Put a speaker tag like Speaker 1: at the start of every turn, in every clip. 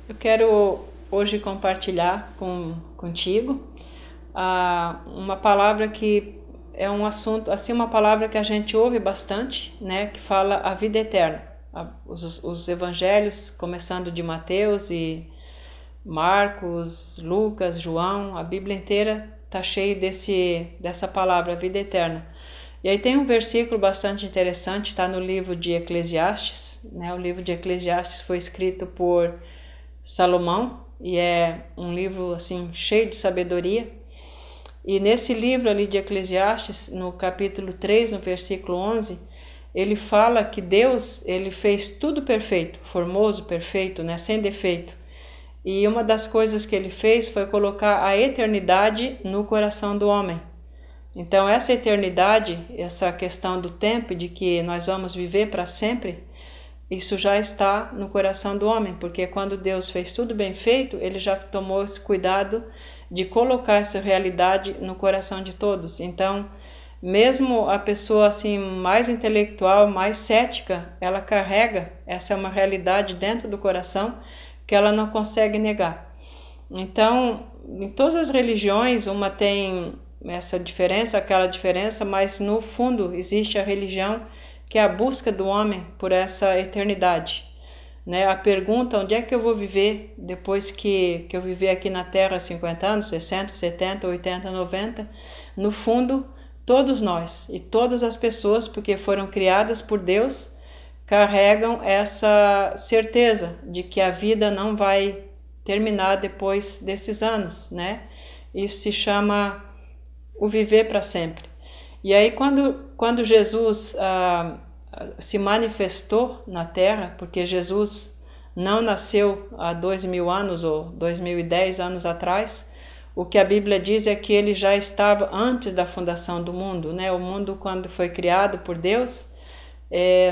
Speaker 1: Eu quero hoje compartilhar contigo uma palavra que é um assunto, assim, uma palavra que a gente ouve bastante, né, que fala a vida eterna. Os evangelhos, começando de Mateus e Marcos, Lucas, João, a Bíblia inteira está cheia dessa palavra, a vida eterna. E aí tem um versículo bastante interessante, está no livro de Eclesiastes, né? O livro de Eclesiastes foi escrito por Salomão e é um livro assim cheio de sabedoria. E nesse livro ali de Eclesiastes, no capítulo 3, no versículo 11, ele fala que Deus, ele fez tudo perfeito, formoso, perfeito, né, sem defeito. E uma das coisas que ele fez foi colocar a eternidade no coração do homem. Então essa eternidade, essa questão do tempo, de que nós vamos viver para sempre, isso já está no coração do homem, porque quando Deus fez tudo bem feito, ele já tomou esse cuidado de colocar essa realidade no coração de todos. Então, mesmo a pessoa assim mais intelectual, mais cética, ela carrega essa é uma realidade dentro do coração que ela não consegue negar. Então, em todas as religiões, uma tem essa diferença, aquela diferença, mas no fundo existe a religião que é a busca do homem por essa eternidade, né? A pergunta, onde é que eu vou viver depois que eu viver aqui na Terra 50 anos, 60, 70, 80, 90, no fundo, todos nós e todas as pessoas, porque foram criadas por Deus, carregam essa certeza de que a vida não vai terminar depois desses anos, né? Isso se chama o viver para sempre. E aí quando Jesus se manifestou na Terra, porque Jesus não nasceu há 2000 anos ou 2010 anos atrás, o que a Bíblia diz é que ele já estava antes da fundação do mundo, né? O mundo, quando foi criado por Deus,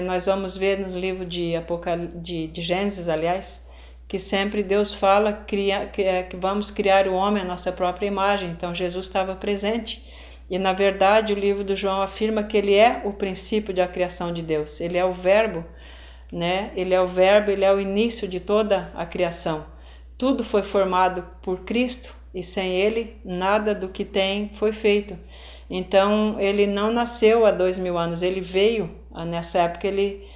Speaker 1: nós vamos ver no livro de Gênesis, aliás, que sempre Deus fala que vamos criar o homem à nossa própria imagem. Então Jesus estava presente. E na verdade o livro do João afirma que ele é o princípio da criação de Deus. Ele é o verbo, né? Ele é o verbo, ele é o início de toda a criação. Tudo foi formado por Cristo e sem ele nada do que tem foi feito. Então ele não nasceu há 2000 anos, ele veio, nessa época ele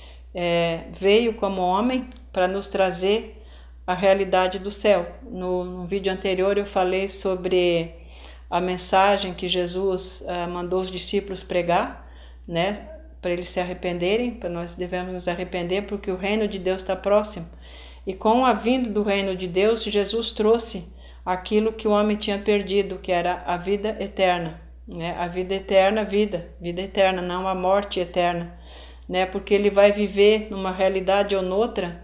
Speaker 1: veio como homem para nos trazer a realidade do céu. No vídeo anterior eu falei sobre a mensagem que Jesus mandou os discípulos pregar, né, para eles se arrependerem, para nós devemos nos arrepender porque o reino de Deus está próximo. E com a vinda do reino de Deus, Jesus trouxe aquilo que o homem tinha perdido, que era a vida eterna, né? A vida eterna, vida eterna, não a morte eterna, né? Porque ele vai viver numa realidade ou noutra,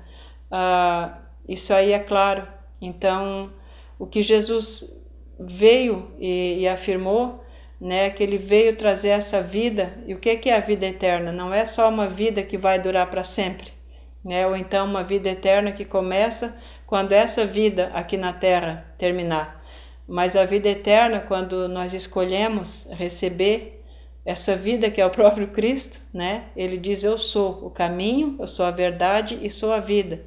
Speaker 1: isso aí é claro. Então, o que Jesus veio e afirmou, né, que ele veio trazer essa vida. E o que é a vida eterna? Não é só uma vida que vai durar para sempre, né? Ou então uma vida eterna que começa quando essa vida aqui na Terra terminar. Mas a vida eterna, quando nós escolhemos receber essa vida que é o próprio Cristo, né? Ele diz: eu sou o caminho, eu sou a verdade e sou a vida.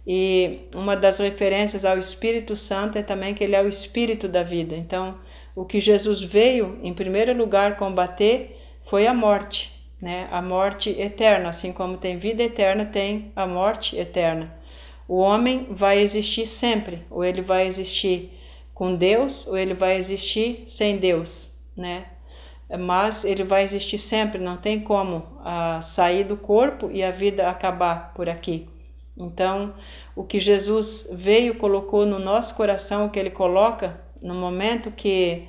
Speaker 1: E uma das referências ao Espírito Santo é também que ele é o Espírito da vida. Então, o que Jesus veio, em primeiro lugar, combater foi a morte, né? A morte eterna. Assim como tem vida eterna, tem a morte eterna. O homem vai existir sempre, ou ele vai existir com Deus, ou ele vai existir sem Deus, né? Mas ele vai existir sempre, não tem como sair do corpo e a vida acabar por aqui. Então, o que Jesus veio, colocou no nosso coração, o que ele coloca no momento que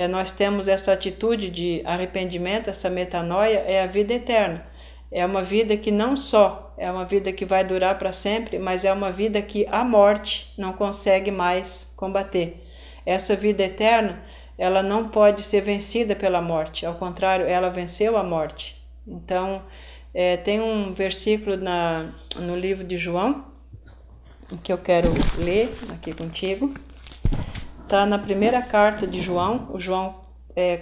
Speaker 1: nós temos essa atitude de arrependimento, essa metanoia, é a vida eterna. É uma vida que não só é uma vida que vai durar para sempre, mas é uma vida que a morte não consegue mais combater. Essa vida eterna, ela não pode ser vencida pela morte, ao contrário, ela venceu a morte. Então, tem um versículo no livro de João, que eu quero ler aqui contigo. Está na primeira carta de João. O João,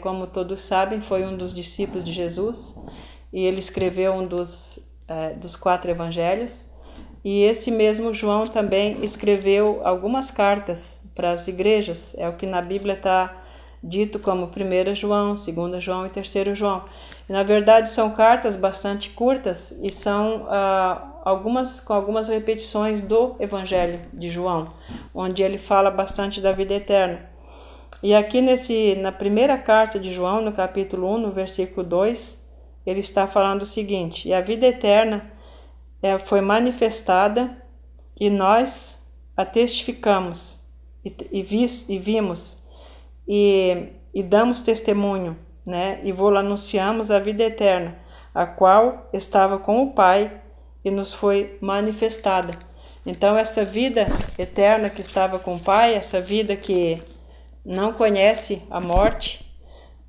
Speaker 1: como todos sabem, foi um dos discípulos de Jesus, e ele escreveu um dos 4 evangelhos. E esse mesmo João também escreveu algumas cartas para as igrejas, é o que na Bíblia está dito como 1 João, 2 João e 3 João. E, na verdade, são cartas bastante curtas e são com algumas repetições do Evangelho de João, onde ele fala bastante da vida eterna. E aqui na primeira carta de João, no capítulo 1, no versículo 2, ele está falando o seguinte: e a vida eterna foi manifestada e nós a testificamos e vimos e damos testemunho, né? E vou anunciamos a vida eterna, a qual estava com o Pai e nos foi manifestada. Então essa vida eterna que estava com o Pai, essa vida que não conhece a morte,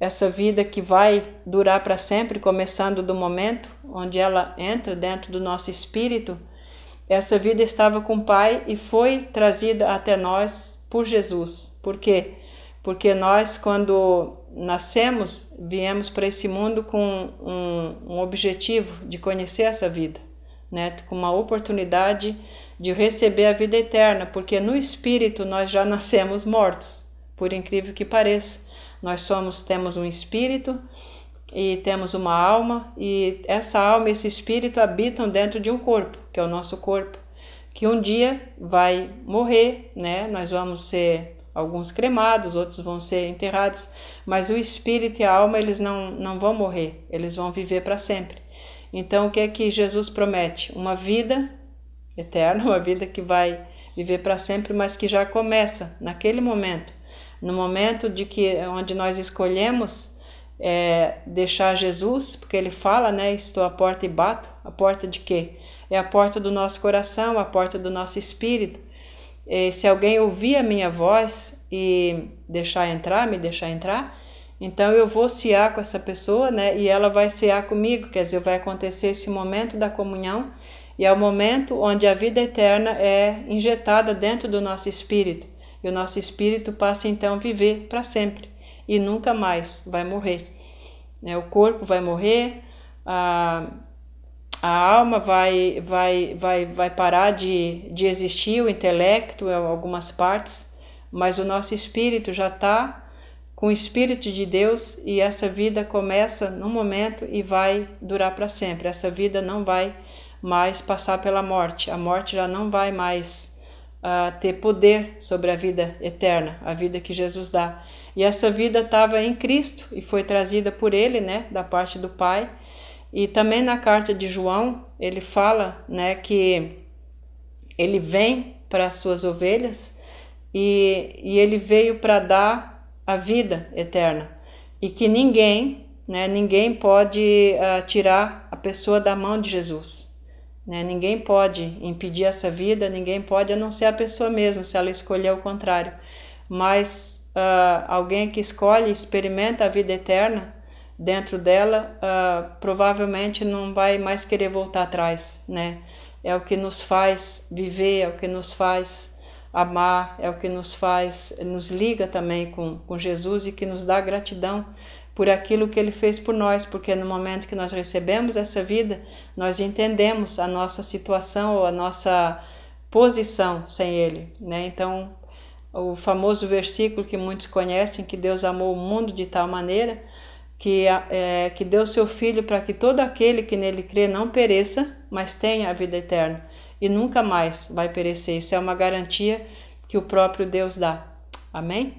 Speaker 1: essa vida que vai durar para sempre, começando do momento onde ela entra dentro do nosso espírito, essa vida estava com o Pai e foi trazida até nós por Jesus. Por quê? Porque nós, quando nascemos, viemos para esse mundo com um objetivo de conhecer essa vida, né? Com uma oportunidade de receber a vida eterna, porque no espírito nós já nascemos mortos, por incrível que pareça. Nós temos um espírito e temos uma alma, e essa alma e esse espírito habitam dentro de um corpo, que é o nosso corpo, que um dia vai morrer, né? Nós vamos ser alguns cremados, outros vão ser enterrados, mas o espírito e a alma, eles não vão morrer, eles vão viver para sempre. Então, o que é que Jesus promete? Uma vida eterna, uma vida que vai viver para sempre, mas que já começa naquele momento, no momento onde nós escolhemos deixar Jesus, porque ele fala, né? Estou à porta e bato. A porta de quê? É a porta do nosso coração, a porta do nosso espírito. Se alguém ouvir a minha voz e me deixar entrar, então eu vou cear com essa pessoa, né? E ela vai cear comigo, quer dizer, vai acontecer esse momento da comunhão, e é o momento onde a vida eterna é injetada dentro do nosso espírito, e o nosso espírito passa então a viver para sempre, e nunca mais vai morrer, né? O corpo vai morrer, a alma vai parar de existir, o intelecto, algumas partes, mas o nosso espírito já está com o Espírito de Deus, e essa vida começa num momento e vai durar para sempre. Essa vida não vai mais passar pela morte. A morte já não vai mais ter poder sobre a vida eterna, a vida que Jesus dá. E essa vida estava em Cristo e foi trazida por Ele, né, da parte do Pai. E também na carta de João, ele fala, né, que ele vem para as suas ovelhas e ele veio para dar a vida eterna. E que ninguém pode tirar a pessoa da mão de Jesus, né? Ninguém pode impedir essa vida, ninguém pode, a não ser a pessoa mesmo, se ela escolher o contrário. Mas alguém que escolhe e experimenta a vida eterna dentro dela, provavelmente não vai mais querer voltar atrás, né? É o que nos faz viver, é o que nos faz amar, é o que nos liga também com Jesus e que nos dá gratidão por aquilo que Ele fez por nós, porque no momento que nós recebemos essa vida, nós entendemos a nossa situação ou a nossa posição sem Ele, né? Então, o famoso versículo que muitos conhecem, que Deus amou o mundo de tal maneira que deu seu Filho para que todo aquele que nele crê não pereça, mas tenha a vida eterna e nunca mais vai perecer. Isso é uma garantia que o próprio Deus dá. Amém?